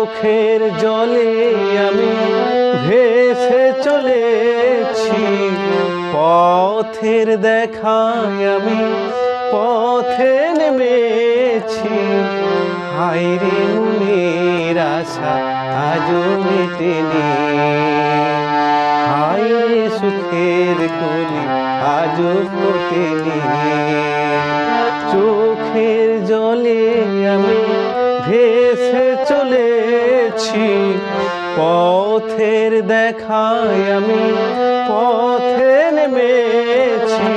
চোখের জলে আমি ভেসে চলেছি, পথের দেখায় আমি পথে নেমেছি। হায়রে মনের আশা আজও মেটেনি, হায়রে সুখের কলি আজও ফোটেনি। চোখের জলে আমি ভেসে চলেছি, পথের দেখায় আমি পথে নেমেছি।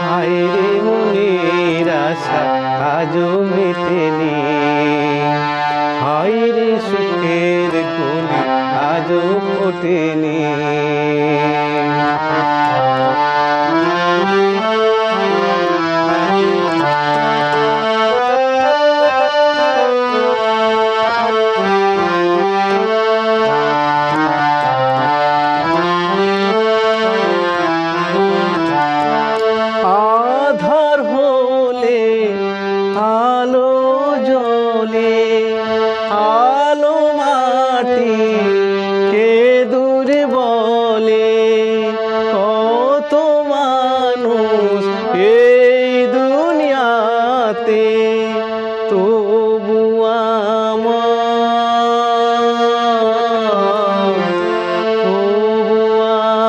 হায়রে মনের আশা আজও মেটেনি, হায়রে সুখের কলি আজও ফোটেনি। আধার হলে আলো জ্বলে, আলো মাটি কে দূরে বলে। কত মানুষ এই দুনিয়াতে, তবু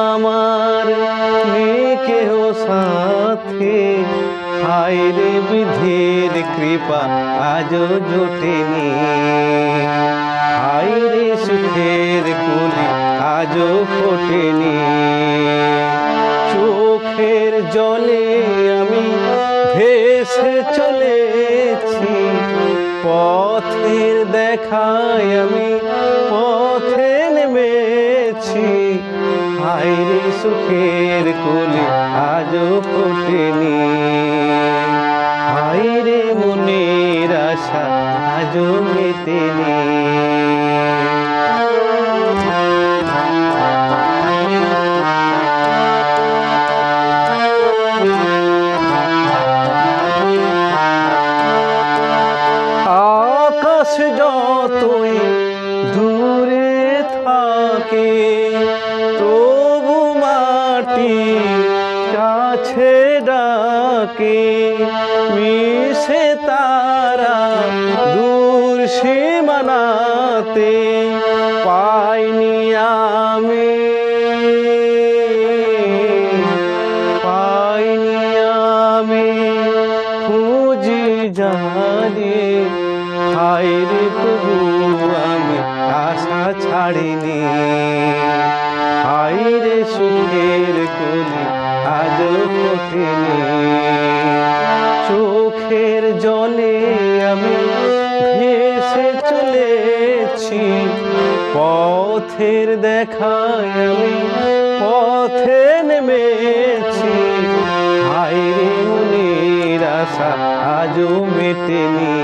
আমার নেই কেহ সাথে। হায়রে বিধির কৃপা আজও জোটেনি, হায়রে সুখের কলি আজও ফোটেনি। চোখের জলে আমি ভেসে চলেছি, পথের দেখায় আমি পথে নেমেছি। হায়রে সুখের কলি আজও ফোটেনি, হায়রে মনের আশা আজও মেটেনি। আকাশ যতই দূরে থাকে, তবু মাটি কাছে ডাকে। মিশে তারা দূর সীমানাতে, পাইনি আমি খুঁজি জানি। হায়রে তবু আমি আশা ছাড়িনি, হায়রে সুখের কলি আজও ফোটেনি। চোখের জলে আমি ভেসে চলেছি, পথের দেখায় আমি পথে নেমেছি। হায়রে মনের আশা আজও মেটেনি,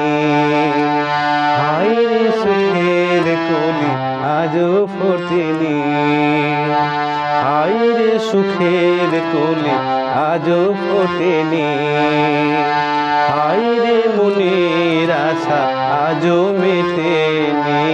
হায়রে সুখের কলি আজও ফোটেনি। হায়রে সুখের কলি আজও ফোটেনি, হায়রে মনের আশা আজও মেটেনি।